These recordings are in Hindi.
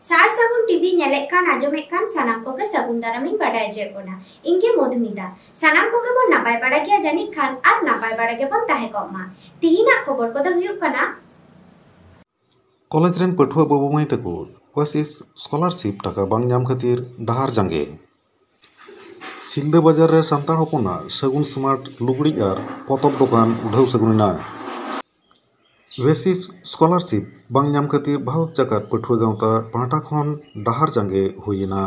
सार सागुन टीवी नेलेक कान आजोमेक कान सानाम कोगे सागुन दारामिन बाडाय जेबोना इंगे मधुमिता सानाम कोगे बोन नापाय बाड़ा गया जानिक खान आर नापाय बाड़ा गे बोन ताहे कोमा तिहिना खबर कोदो हुयुक काना कॉलेज रेन पठुआ बाबू माई तको ओएसिस स्कॉलरशिप टाका बांग नाम खातिर डाहार जांगे सिलदा बाजार रे सान्ताड़ हपना सागुन स्मार्ट लुगड़ी आर पतब दुकान उठाव सागुनना ओएसिस स्कॉलरशिप बांग नाम खातिर भारत जाकात पठुआ गांवता पाटा खन डाहार जांगे हुइना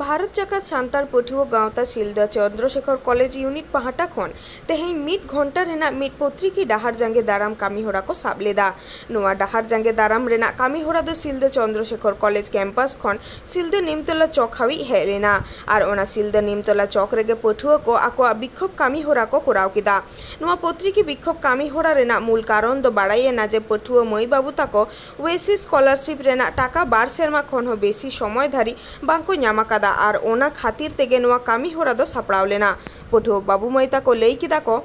भारत जाकात सान्ताड़ पठुआ गांवता सिलदा चंद्रशेखर कॉलेज यूनिट पाहाटा खन तेहें मिड घंटा रेना मिड पत्रिकी डाहार जांगे दाराम कामी होरा को साब लेदा नोआ डाहार जांगे दाराम रेना कामी होरा दो सिलदा चंद्रशेखर कॉलेज कैंपस खन सिलदा निमतला चौक हावी हेज लेना आर ओना सिलदा निमतला चौक रेगे पठुआ को आकोआ विक्षोभ कामी होरा को कोराव केदा नोआ पत्रिकी विक्षोभ कामी होरा रेना मूल कारण दो बाड़ाइना जे पठुआ मई बाबू ताको ओएसिस स्कॉलरशिप रेना टाका बार सेरमा खन हो बेसी समय धारी बांको ᱧᱟᱢ ᱟᱠᱟᱫᱟ आर ओना खातिर तेगे नोआ कामी होरा दो सापड़ाव लेना पठुआ बाबू मई ताको लई किदा को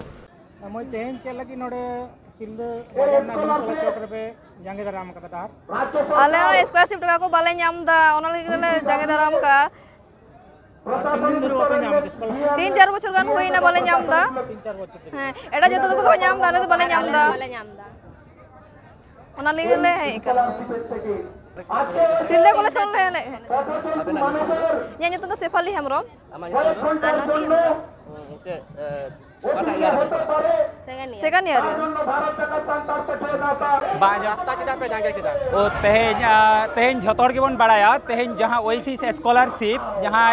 मई तेहेन चेल लगी नोडे सिलदा बाजार ना निमतला चौक रे पे जांगे दाराम का तार आले स्कॉलरशिप टाका को बाले ᱧᱟᱢ दा ओना लगी ले जांगे दाराम का 3 दिन धरे बापे ᱧᱟᱢ स्कॉलरशिप 3-4 बछर गान होइना बाले ᱧᱟᱢ दा 3-4 बछर हां एटा जतो को ᱧᱟᱢ दा आले बाले ᱧᱟᱢ दा ओना लगी ले करा सिलदा कॉलेज कोन ले nya nyutu to Sefali Hemrom second year बाजाता किदा पे जांगे किदा ओ तेहेन झतोड़ के बन बड़ाया तेहेन जहां ओएसिस स्कॉलरशिप जहां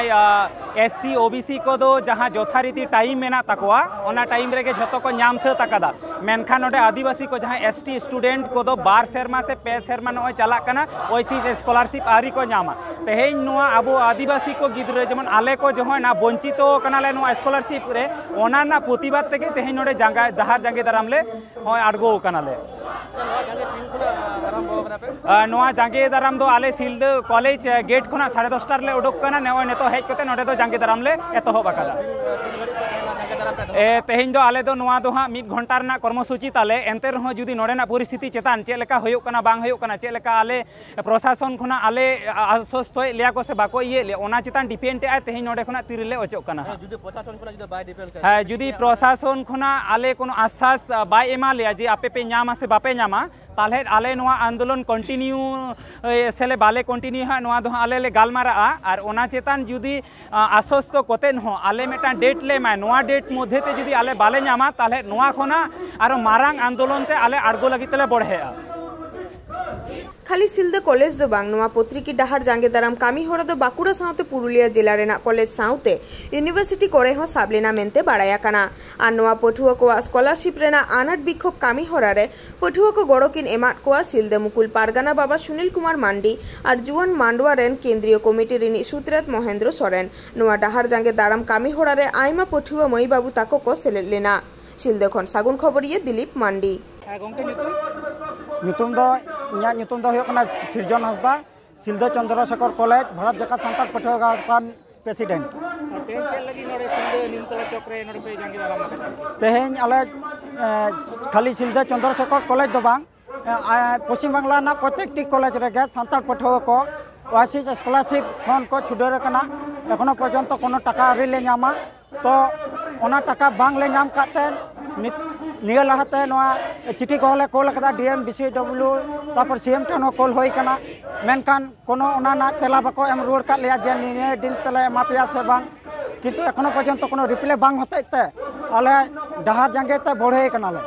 एससी ओबीसी को दो जहां जोथारीति टाइम मेना तकवा ओना टाइम रेगे झतो को ᱧᱟᱢ ᱥᱟᱹᱛ ᱟᱠᱟᱫᱟ मेनखान नोडे आदिवासी को जहां एसटी स्टूडेंट को दो 12 सेरमा से 5 सेरमा नोय चला कना ओएसिस स्कॉलरशिप आरी को ᱧᱟᱢᱟ तेहेन नोआ अबो आदिवासी को गिद्रे जेमन आले को जो ना वंचितो कनाले नोआ स्कॉलरशिप रे ओना ना प्रतिबाद तेगे तेहेन नोडे जांगा जहार जांगे दाराम ले होय आडगो कनाले नोआ जांगे दाराम दो आले सिलदा कॉलेज गेट खना 10:30 टार ले उडोक कना नोय नेतो हेज कते नोडे दो जांगे दाराम ले एतोहब आकादा तेहेन दो आले दो नोआ दो हां 1 घंटा रना कर्मसूची ताले एनते रहो जुदी नोडेना परिस्थिति चेतान चेलेका होयुक कना बांग होयुक कना चेलेका आले प्रशासन खना आले आश्वस्त लिया को से बाको ये ले ओना चेतान डिपेंड आ तेहेन नोडे खना तिरले ओचोक कना जुदी प्रशासन खना जुदी बाय डिपेंड है जुदी प्रशासन खना आले कोनो आश्वास बाय एमा लिया जे आपे पे ᱧᱟᱢᱟ से बापे ᱧᱟᱢᱟ ताले आले नोआ आंदोलन कंटिन्यू सेले बाले कंटिन्यू हा नोआ दो आले ले गालमारा और ओना चेतान जुदी आश्वस्त कोतेन हो आले मेटा डेट ले मा नोआ डेट मध्य ते जुदी आले बाले ᱧᱟᱢᱟ ताले नोआ खना आरो मारांग आंदोलन ते आले आड़गो लगी तेले बढ़ेआ खाली सिलदा कॉलेज दो बांग नोआ पत्रिकी डाहार जांगे दाराम कामी होरा दो बाकुड़ा साउते पुरुलिया जिला रेना कॉलेज साउते यूनिवर्सिटी करे हो साबलेना मेनते बाड़ाया काना आर नोआ पठुआ को स्कॉलरशिप रेना आनाट बिक्षोभ कामी होरा रे पठुआ को गड़ोकिन एमाट को सिलदा मुकुल पारगाना बाबा सुनील कुमार मांडी और जुआन मांडवा रेन केंद्रीय कमिटी रिनी सुत्रत महेंद्र सोरेन नोआ डाहार जांगे दाराम कामी होरा रे आयमा पठुआ मई बाबू ताको को सेलेद लेना सिलदा खन सागुन खबरिये दिलीप मांडी गोंके ᱧᱩᱛᱩᱢ ᱫᱚ ᱤᱧᱟᱹᱜ ᱧᱩᱛᱩᱢ ᱫᱚ ᱦᱩᱭᱩᱜ ᱠᱟᱱᱟ ᱥᱤᱨᱡᱚᱱ ᱦᱟᱸᱥᱫᱟ ᱥᱤᱞᱫᱟᱹ ᱪᱚᱱᱫᱨᱚᱥᱮᱠᱷᱚᱨ ᱠᱚᱞᱮᱡᱽ ᱵᱷᱟᱨᱚᱛ ᱡᱟᱠᱟᱛ ᱥᱟᱱᱛᱟᱲ ᱯᱟᱹᱴᱷᱩᱣᱟᱹ ᱜᱟᱶᱛᱟ प्रेसिडेंट तेहेन चेल लगी नोडे सिलदा निमतला चौक रे नोडे पे जांगे दाराम आकादा तेहेन आले खाली सिलदा चंद्रशेखर कॉलेज दो बांग पश्चिम बांग्ला ना प्रत्येकटी कॉलेज रेगे सानताड़ पठुआ को ओएसिस स्कॉलरशिप खन को छुडर कना एखोनो पर्यंत कोनो टाका आरि ले ᱧᱟᱢᱟ तो ओना टाका बांग ले ᱧᱟᱢ काते निया लहाते नोआ चिठी को ले कॉल कदा डीएम बीसीडब्ल्यू तापर सीएम ठन कॉल होई कना मेनकान कोनो ओना ना तेला बाको एम रुवाड़ का लिया जे निने दिन तले मापिया से बांग किंतु एखोनो पर्यंत कोनो रिप्ले बांग होते ते आले डहार जांगे ते बढ़े कना ले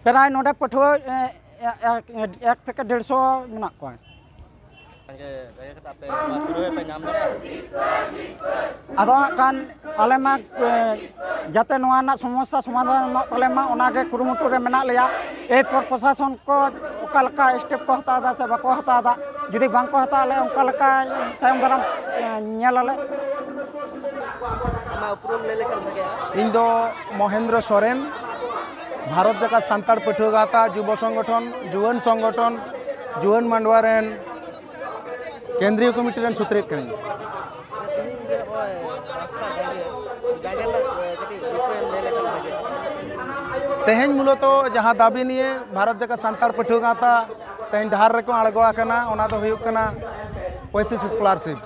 प्राय नोडे पठुआ 1 থেকে 150 मेना को आदो कान आले मा जाते नोआ ना समस्या समाधान तले मा ओनागे कुरुमुटु रे मेना लिया ए प्रशासन को ओकालका स्टेप को हता दा से बाको हता दा जुदी बांग को हता ले ओकालका तायम दाराम नेलाले इन दो महेंद्र सोरेन भारत जाकात सान्ताड़ पठुआ गाता युव संगठन जुवन मांडवा रेन केंद्रीय कमिटी रेन सुत्रेत करें तेहेन मूलत जहाँ दाबी निये भारत जाकात सान्ताड़ पठुआ गाता तेहेन डहार रेको आड़गोआ कना ओना दो हुयुग कना ओएसिस स्कॉलरशिप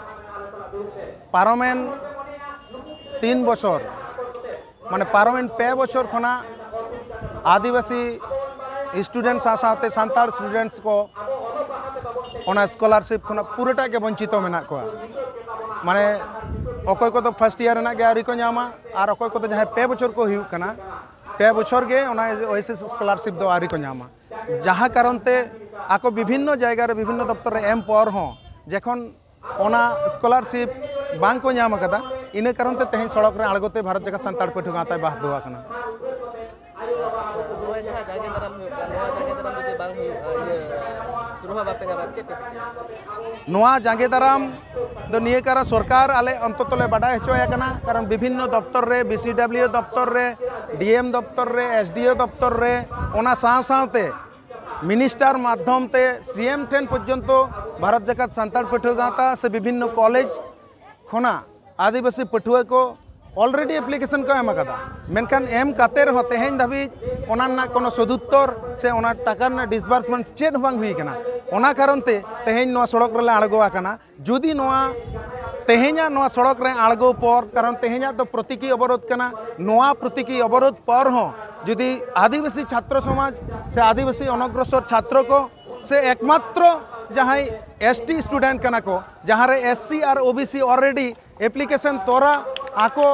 पारमेन 3 बछर माने पारमेन 2 बछर खना आदिवासी स्टूडेंट साथे सान्ताड़ स्टूडेंट्स को ओना स्कॉलरशिप खना पूराटा के वंचित मेना को माने अकोय को तो फर्स्ट ईयर ना के आरी को नामा और अकोय को तो जहां 2 बछर को हुयुग कना 2 बछर गे ओना ओएसिस स्कॉलरशिप दो आरी को नामा जहां कारण ते आको विभिन्न जायगा रे विभिन्न दफ्तर रे एम पर हो जखन ओना स्कॉलरशिप बांग को नाम कदा इन कारण ते तेहेन सड़क रे आड़गोते भारत जाकात सान्ताड़ पठुआ गाता बाह दोआ कना नोआ जांगे दाराम दो निये कारा सरकार आले अंततले बाडाय हचोया कना कारण विभिन्न दफ्तर रे बीसीडब्ल्यू दफ्तर रे डीएम दफ्तर रे एसडीओ दफ्तर रे ओना सावते मिनिस्टर माध्यम ते सीएम ठेन पर्यंत भारत जाकात सान्ताड़ पठुआ गाता से विभिन्न कॉलेज खोना आदिवासी पठुआ को ऑलरेडी एप्लीकेशन को एम कदा मेनकान एम काते रह तेहेन धाबी ओना ना कोनो सदुत्तर से ओना टाका ना डिसबार्समेंट चेड बांग हुई कना ओना कारण ते तेहेन नोआ सड़क रे आड़गोआ कना जुदी नोआ तेहेना नोआ सड़क रे आड़गो पर कारण तेहेना तो प्रतीकी अवरोध कना नोआ प्रतीकी अवरोध पर हो जुदी आदिवासी छात्र समाज से आदिवासी अनग्रसर छात्र को से एकमात्र जहाँ एसटी स्टूडेंट कना को जहाँ रे एससी और ओबीसी ऑलरेडी एप्लीकेशन तोरा आको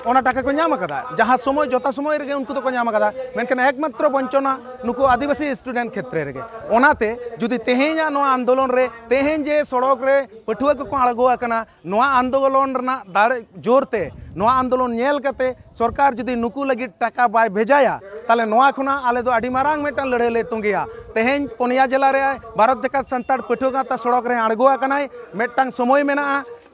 ओना टाका को नाम कदा जहाँ समय जोता समय रे उनको तो को नाम कदा मेनखान एकमात्र वंचना नुको आदिवासी स्टूडेंट क्षेत्र रे ओनाते जुदी तेहेना नो आंदोलन रे तेहेन जे सड़क रे पठुआ को आड़गोआ कना नोआ आंदोलन रना दाड़े जोरते नोआ आंदोलन नेल कते सरकार जुदी नुकु लगी टाका बाय भेजाया ताले नोआ खुना आले दो आडी मारांग मेटन लड़े ले तुंगिया तेहेन पोनिया जिला रे भारत जाकात सान्ताड़ पठुआ गाता सड़क रे आड़गोआ कनाय मेटन समय मेना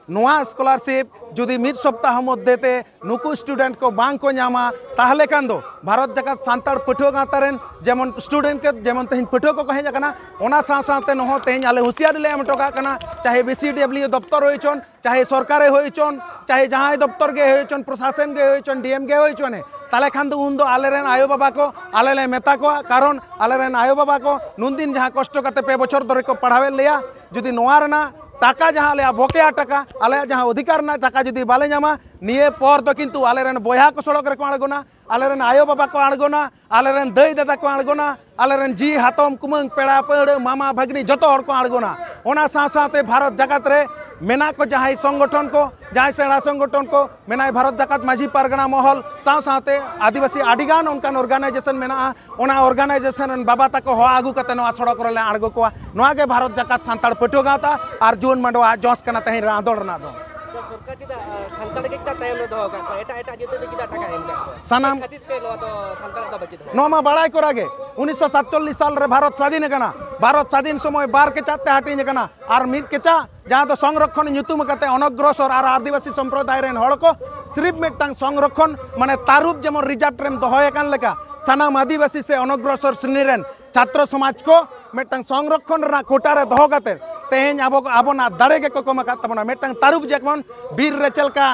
नोआ स्कॉलरशिप जुदी मिड सप्ताह मध्यते नुकु स्टूडेंट को बांग को नामा ताहले कान दो भारत जाकात सान्ताड़ पठुआ गाता रेन जेमन स्टूडेंट के जेमन तेहिन पठुआ को कहे जाकना ओना साथे नहो तेहिन आले हुसियारी ले एमटोका कना चाहे बीसीडब्ल्यू दफ्तर होइचन चाहे सरकार होइचन चाहे जहां दफ्तर गे होइचन प्रशासन गे होइचन डीएम गे होइचन ताले खान दो उन दो आले रेन आयो बाबा को आले ले मेता को कारण आले रेन आयो बाबा को नुन दिन जहां कष्ट करते 2 बछर धरे को पढ़ावे लिया जुदी नोआ रेना टाका जहाँ आले बकेया टाका आले जहाँ अधिकार ना टाका जुदी बाले नामा निये पर तो किंतु आले रेन बोया को सड़क रे को आड़गोना आले रेन आयो बाबा को आड़गोना आले रेन दई दादा को आड़गोना आले रेन जी हातम कुमंग पेड़ा पेड़ मामा भगनी जतो हर को आड़गोना ओना साथे भारत जाकात रे मेना को जहाँ संगठन को जहाँ सेड़ा संगठन को मेना भारत जाकात माझी पारगना महल साथे आदिवासी आडिगान उनकान ऑर्गेनाइजेशन मेना ओना ऑर्गेनाइजेशन बाबा तको हो आगु कते नोआ सड़क रे आड़गो को नोआ के भारत जाकात सान्ताड़ पठुआ गाता और जुवन मांडवा जोस कना तहिन आंदोलन ना दो सरकार चिदा सान्ताड़ के किता तायम दो का एटा जेते किता टाका एम का सनाम खातिर पे नो तो सान्ताड़ दा बचित नोमा बड़ाई कोरागे 1947 साल रे भारत स्वाधीन कना भारत स्वाधीन समय बार के चाते हाटिन कना और मिट के चा जहाँ तो संरक्षण ᱧᱩᱛᱩᱢ कते अनग्रसर और आदिवासी संप्रदाय रेन हड़ को सिर्फ मिटटांग संरक्षण माने तारुब जेमन रिजर्व रेम दोहय कान लेका सानाम आदिवासी से अनग्रसर श्रेणी रेन छात्र समाज को मिटटांग संरक्षण रा कोटा रे दोह कते तेहेन आबोना दाड़े के को कमा तबना मिटटांग तारुब जेमन वीर रे चलका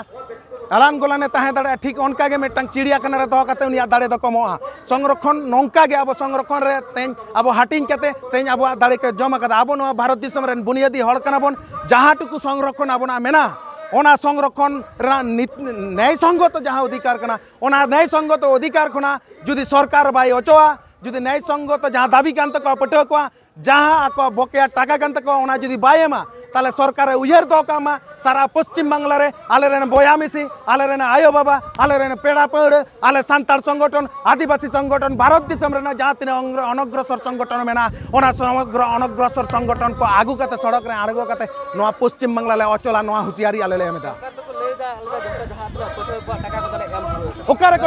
अलान गोलाने तहे दाड़े ठीक उनका के मिटटांग चिड़िया खाना रे दोह कते उनिया दाड़े दो कमोआ संरक्षण नोंका के अब संरक्षण रे तेन अब हाटिंग कते तेन अब दाड़े के जमा कदा अब नो भारत दिसम रेन बुनियादी हड़ कना बन जहाँ टुकु संरक्षण आबोना मेना ओना संरक्षण न्याय संगत जहाँ अधिकार कना ओना न्याय संगत अधिकार खना जुदी सरकार बाय अचोआ जुदी न्याय संगत जहाँ दाबी कान तको पटो को जहाँ आको बकेया टाका कान तको ओना जुदी बायमा ताले सरकार उयहर दो कामा सारा पश्चिम बांग्ला रे आले रेन बोया मिसी आले रेन आयो बाबा आले रेन पेड़ा पेड़ आले सांताल संगठन आदिवासी संगठन भारत दिसम रेना जहाँ तिने अनग्रसर संगठन मेना ओना समग्र अनग्रसर संगठन को आगू कते सड़क रे आड़गो कते नोआ पश्चिम बांग्ला ले अचला नोआ हुसियारी आले ले मेदा ओकारे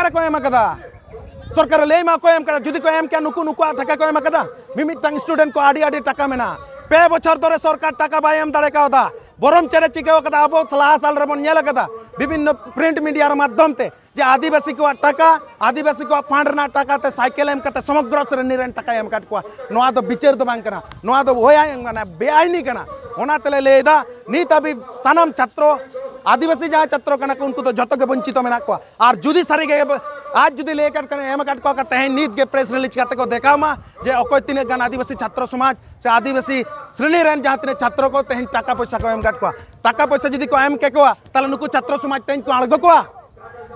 को एम कदा सरकार ले मा को एम कदा जुदी को एम क्या नुकु नुकु टाका को एम कदा मिमिटांग स्टूडेंट को आडी आडी टाका मेना पे बछर धरे सरकार टाका बाय एम दाड़े का बरम चेरे चिकाव कदा अब सलाह साल रे बन नेल कदा विभिन्न प्रिंट मीडिया माध्यम ते जे आदिवासी को टाका आदिवासी को फंड ना टाका ते साइकिल एम कते समग्र श्रेणी रेन टाका एम काट को नोआ दो बिचार दो बांग कना नोआ दो होया माने बेआईनी कना ओना तले लेदा नीत अभी सानाम छात्र आदिवासी जहाँ छात्र कना उनको तो जतो के वंचित मेना को और जुदी सारी के आज जुदी लेकर कने एम काट को तेहन नीत के प्रेस रिलीज करते को देखा मा जे अकोय तिने गान आदिवासी छात्र समाज से आदिवासी श्रेणी रेन जहाँ तिने छात्र को तेहन टाका पैसा को एम काट को टाका पैसा जुदी को एम के को ताले नुकु छात्र समाज तेहन को आड़गो को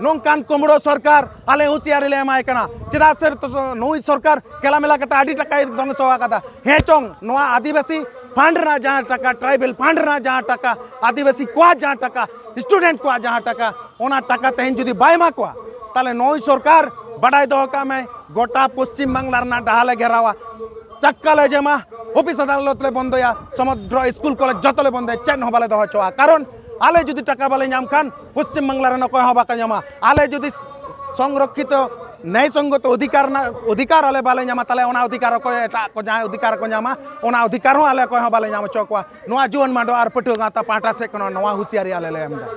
नोंकान कुमड़ो सरकार आले हुसियारी ले एमाय कना चेदा से नोई सरकार केला मेला कता आडी टाका दंग सवा कता हे चोंग नोआ आदिवासी फंड ना जहाँ टाका ट्राइबल फंड ना जहाँ टाका आदिवासी को जहाँ टाका स्टूडेंट को जहाँ टाका ओना टाका तेहन जुदी बायमा को ताले नोई सरकार बड़ाई दो का मैं गोटा पश्चिम बांग्ला ना डाले घेरावा चक्का ले जमा ऑफिस अदालत ले बंदया समग्र स्कूल कॉलेज जतले बंदे चेन होबाले दो चोआ कारण आले जुदी टाका बाले नाम खान पश्चिम बांग्ला रे नकय हबा का नामा आले जुदी संरक्षित न्याय संगत अधिकार आले बाले नामा ताले ओना अधिकार को एटा को जहाँ अधिकार को नामा ओना अधिकार हो आले को बाले नाम चोकवा नोआ जुवन माडो आर पटो गाता पाटा से कोनो नोआ हुसियारी आले ले एमदा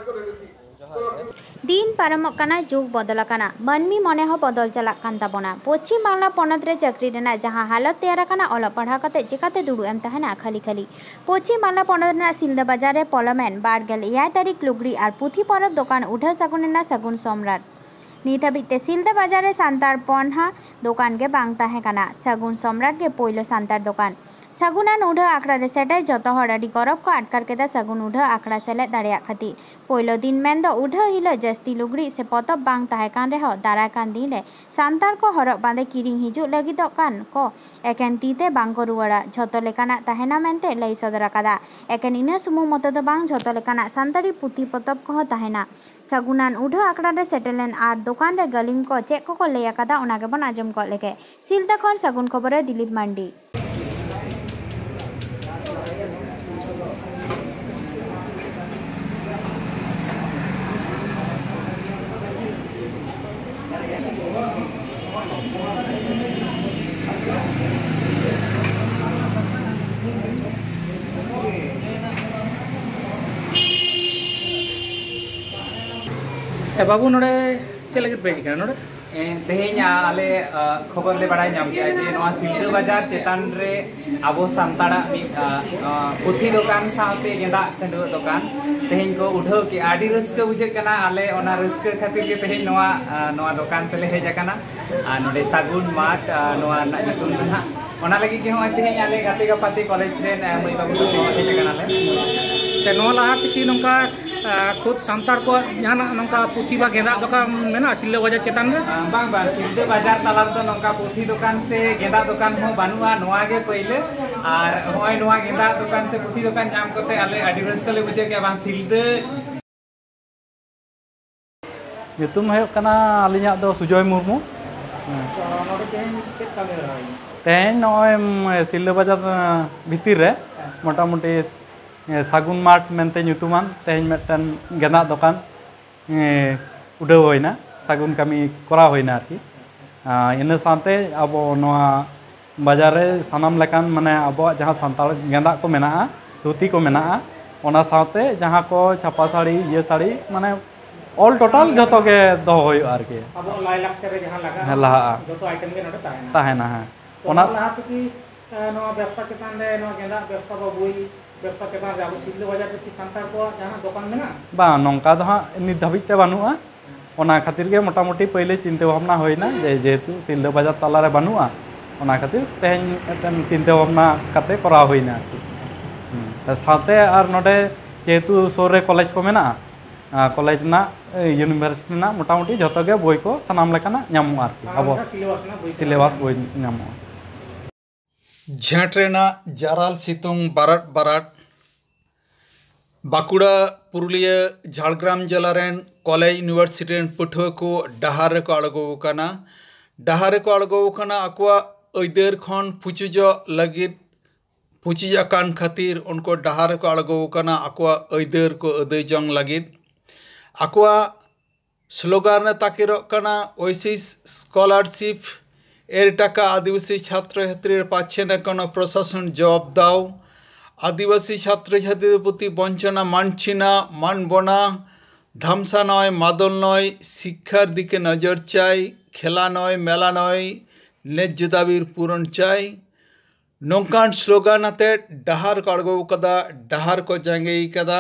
दिन पारमक काना जुग बदल काना मनमी मने हो बदल चला कान ताबोना पश्चिम बांग्ला पनत रे चाकरी रेना जहां हालत तैयार काना ओल पढ़ा कते चिकाते दुडु एम तहना खाली खाली पश्चिम बांग्ला पनत रेना सिलदा बाजार रे पलमेन 12 तारीख लुगड़ी और पुथी परब दुकान उठा सगुन सगुन सम्राट नित हाबिते सिलदा बाजार रे सांतार पन्हा दुकान के बांग ताहे काना सगुन सम्राट के पोइलो सांतार दुकान सगुनान उड़ा आखड़ा रे सेटे जतो हड़ आडी गौरव को आटकार केदा सगुन उड़ा आखड़ा सेले दाड़िया खातिर पोइलो दिन मेन दो उड़ा हिलो जस्ती लुगड़ी से पतब बांग ताहे कान रेहो दारा कान दिन रे सांतार को हरक बांदे किरिंग हिजुग लगिदो कान को एकेन तीते बांग को रुवाड़ा झतो लेकाना ताहेना मेनते लई सदर आकादा एकेन इना सुमु मतो दो बांग झतो लेकाना सांतारी पुती पतब को ताहेना सगुनान उड़ा आखड़ा रे सेटेलेन आर दुकान रे गलिम को चेक को लई आकादा ओना के बन आजम को लेके सिलदा खन सगुन खबर दिलीप मांडी बाबू नोड़े चल लगे पेज कर नोड़े तेहें आले खबर ले बड़ा नाम किया जे नोआ सिलदा बाजार चेतान रे आबो सांताड़ा पुथी दुकान साथे गेंदा टंडो दुकान तेहें को उठाव के आडी रस्का बुझे कना आले ओना रस्का खातिर के तेहें नोआ दुकान तले हेज कना नोडे सागुन माट नोआ नाजुन ना ओना लगी के हो तेहें आले गाते गपाते कॉलेज रे मई बाबू हेज कना ले ते नोआ लाहा की नोका खुद सांतार को जहां नौका पुथी बा गेंदा दुकान मेना सिलदा बाजार चेतान में बांग बांग सिलदा बाजार तालार तो नौका पुथी दुकान से गेंदा दुकान हो बानुआ नोआ गे पहिले और होय नोआ गेंदा दुकान से पुथी दुकान नाम करते आले आडी रस्का ले बुझे के बांग सिलदा nyutum hayok kana alinya do Sujoy Murmu teheny noy Silda Bajar bhitir re motamuti सागुन मार्ट मेनते ᱧᱩᱛᱩᱢᱟᱱ तेहन मेटन गेंदा दुकान उड़ाव होइना सागुन कमी करा होइना आरकी इन साथे अब नोआ बाजार रे सानाम लेकान माने अब जहां सांताल गेंदा को मेना धोती को मेना ओना साथे जहां को छापा साड़ी ये साड़ी माने ऑल टोटल जतो के दो होय आरकी अब लाई लाक्चर रे जहां लगा लहा जतो आइटम के नोडे ताहेना है ओना लहा की नोआ व्यवसाय चेतान रे नोआ गेंदा व्यवसाय बबुई व्यवसाय चेतान रे अब सिलदा बाजार रे की सांतार को जहां दुकान मेना बा नोंका दो नित धाबिते बानुआ ओना खातिर के मोटामोटी पहले चिंता भावना होइना जेहेतु सिलदा बाजार तला रे बानुआ ओना खातिर तेहन चिंता भावना काते करा होइना त साथे आर नोडे जेहेतु सोरे कॉलेज को मेना कॉलेज ना यूनिवर्सिटी ना मोटामुटी जतो गे बोई को सनाम लेकाना ᱧᱟᱢᱚᱜ आरकी अब सिलेबस बोई ᱧᱟᱢᱚᱜ झेंटरेना जाराल सितुंग बाराट बाराट बाकुड़ा पुरुलिया झाड़ग्राम जिला रेन कॉलेज यूनिवर्सिटी रेन पठुआ को डहार को अड़गो कना डहार को अड़गो कना आकुआ अइदेर खन पुचुजो लगित पुचिजा कान खातिर उनको डहार को अड़गो कना आकुआ अइदेर को अदय जंग लगित आकुआ स्लोगान ताकिरो कना ओएसिस स्कॉलरशिप एर टाका आदिवासी छात्र छात्री पाच्छे न कोनो प्रशासन जवाब दाओ आदिवासी छात्र छात्री प्रति वंचना मानछि ना मानब ना ধামসা নয় মাদল নয় শিক্ষার দিকে নজর চাই খেলা নয় মেলা নয় ন্যায্য দাবির পূরণ চাই नौकान स्लोगान आते डहार को अड़गो कदा डहार को जांगे कदा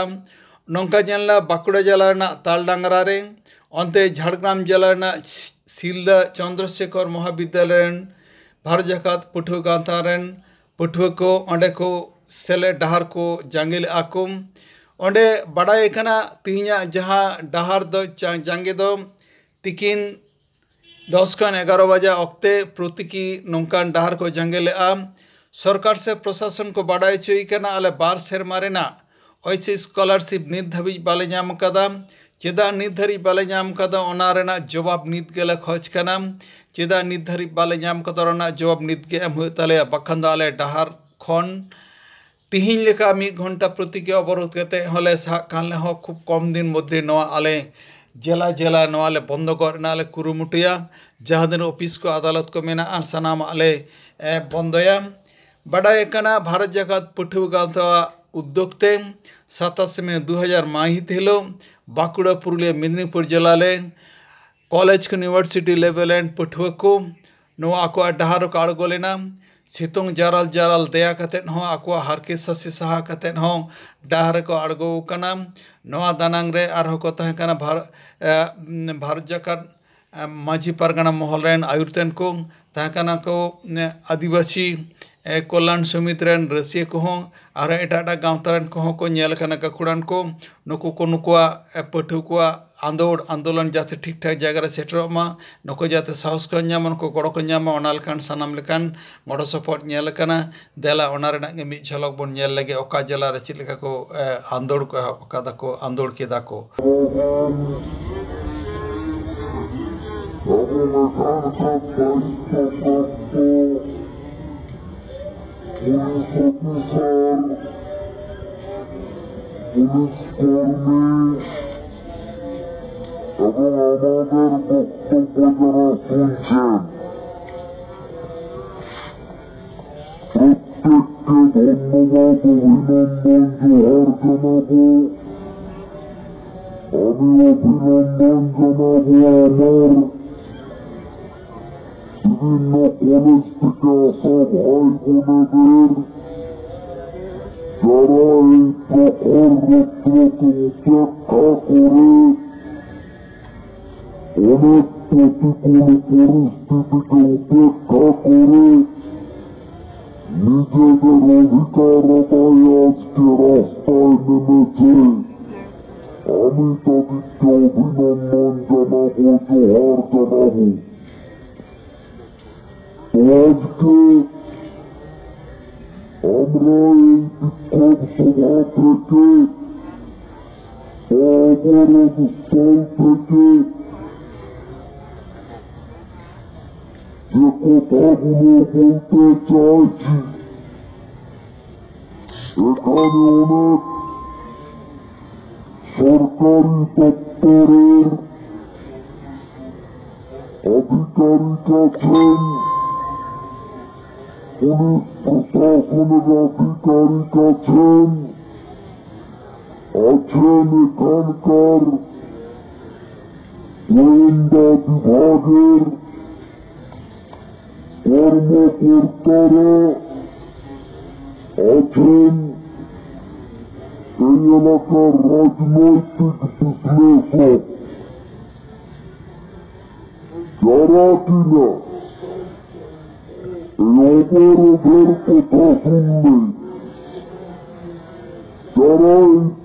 नौका जनला बाकुड़ा जिला तालडांगरा रे अंते झाड़ग्राम जिला सिलदा चंद्रशेखर महाविद्यालय भारत जाकात पठुआ गांता रेन पठुआ को अंडे को सेले डहार को जांगे आकुम अंडे बड़ाई कना तीना जहाँ डहार दो जांगे दो तिकिन 10-11 बजे अक्ते प्रतीकी नौकान डहार को जांगे सरकार से प्रशासन को बाड़ाई चुई कना आले बार सेरमा रेना ओइसे स्कॉलरशिप नित धाबी बाले नाम कदा चेदा नित धारी बाले नाम कदा ओना रेना जवाब नित गेले खोज कना चेदा नित धारी बाले नाम कदा रेना जवाब नित गे एम हुताले बखान दा आले डहार खन तिहिन लेका 1 घंटा प्रतीकी अवरोध करते हले सा कानले हो खूब कम दिन मध्य नवा आले जिला जिला नवाले बंद करना आले कुरुमुटिया जहाँ दिन ऑफिस को अदालत को मेना सनाम आले बंदया बड़ाई कना भारत जाकात पठुआ गांता उद्योगते 27 मई 2000 माहित हिलो बाकुड़ा पुरुलिया मेदिनीपुर जिला ले कॉलेज को यूनिवर्सिटी लेवल एंड पठुआ को नो आको डहार को अड़गो लेना सितुंग जाराल जाराल दया कतेन हो आको हारके ससी सहा कतेन हो डहार को अड़गो कना नवा दानांग रे आर को तहे कना भारत जाकात माझी पारगना महल रेन आयुर्तेन को तहे कना को आदिवासी कल्याण समिति रेन रसिया को और एटा गाँवता को गाकुड़ान को नुकु को नुकुआ पठुआ को आंदोलन जाते ठीक ठाक जगह सेटरमा नुको जाते साहस को नाम उनको गड़ को नाम ओनालकान सानाम लेकान गड़ सपोर्ट नेलकना देला ओना रेना मिद झलक बन नेल लगे ओका जिला रे चेद लेका को आंदोलन को एहब को आंदोलन केदा को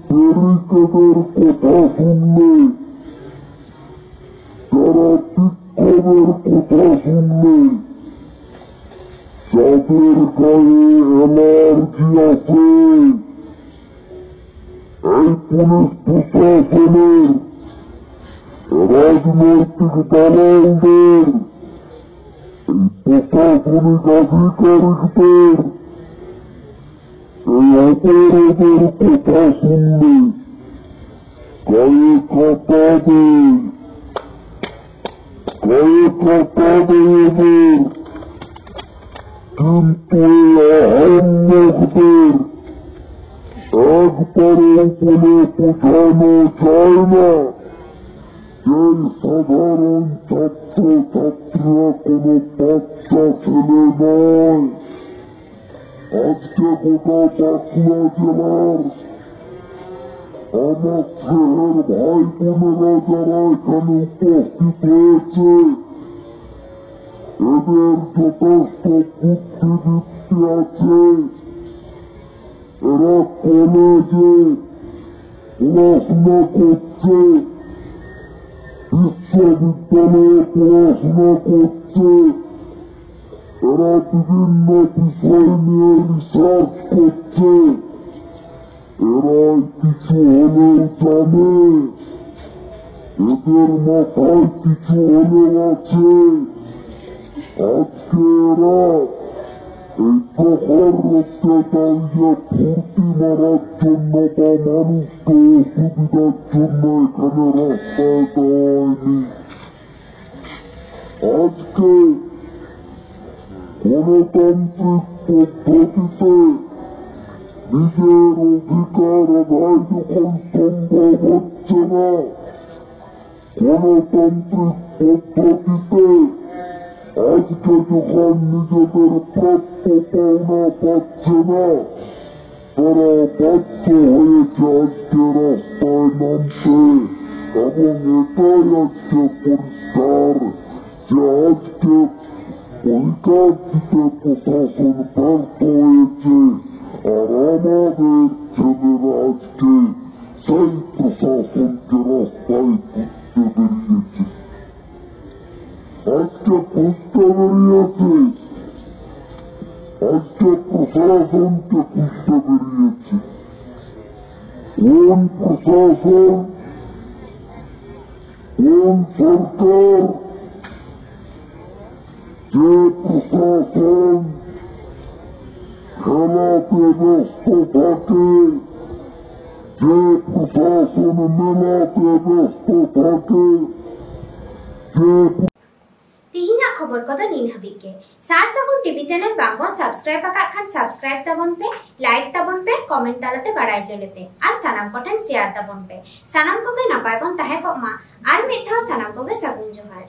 ব্যারিকেডের কথা শুনলে, যারা বিক্ষোভের কথা শুনলে, যাদের গায়ে অ্যালার্জি আছে, এই পুলিশ প্রশাসনের রাজনৈতিক দালালদের, এই প্রশাসনিক আধিকারিকদের এই অপরাধের কথা শুনলে গায়ে কাঁটা দেয়, গায়ে কাঁটা দেয় এদের। কিন্তু আহম্মকদের একবারে বলে বোঝানো যায় না যে সাধারণ ছাত্র ছাত্রীরা কোনো বাচ্চা ছেলে নয়। আজকে গোটা বাঁকুড়া জেলার আমার ছেলের ভাই বোনেরা যারা এখানে উপস্থিত হয়েছে, এদের যথেষ্ট বুদ্ধিবৃত্তি আছে। এরা কলেজে পড়াশোনা করছে, বিশ্ববিদ্যালয়ে পড়াশোনা করছে, এরা বিভিন্ন বিষয় নিয়ে রিসার্চ করছে। এরা কিছু হলেও জানে, এদের মাথায় কিছু হলেও আছে। আজকে এরা এই প্রহর রক্ষে দাঁড়িয়ে ফুর্তি মারার জন্য বা মানুষকে অসুবিধার জন্য এখানে রাস্তায় দাঁড়ায়নি। আজকে গণতান্ত্রিক পদ্ধতিতে নিজের অধিকার আদায় যখন সম্ভব হচ্ছে না, গণতান্ত্রিক পদ্ধতিতে আজকে যখন নিজেদের প্রাপ্য পাওনা পাচ্ছে না, তারা বাধ্য হয়েছে আজকে রাস্তায় নামতে। এবং এটাই আজকে পরিষ্কার যে আজকে পরিকার দিতে প্রশাসন ব্যর্থ হয়েছে, আর আমাদের ছেলেরা আজকে সেই প্রশাসনকে রাস্তায় ঘুরতে বেরিয়েছে। আজকে খুঁজতে বেরিয়েছে, আজকে প্রশাসনকে খুঁজতে বেরিয়েছে। কোন প্রশাসন, কোন সরকার, যে প্রশাসন খেলাতে ব্যস্ত থাকে, যে প্রশাসন মেলাতে ব্যস্ত থাকে, যে तिहिना खबर कदो नीन हबी के सार सागुन टीवी चैनल बांगो सब्सक्राइब आकात खान सब्सक्राइब ताबन पे, लाइक ताबन पे, कमेंट तालाते बाड़ाय चले पे और सानाम कोठेन शेयर ताबन पे। सानाम को के नापाय बन ताहे को मा और मिथाव सानाम को के सागुन जोहार।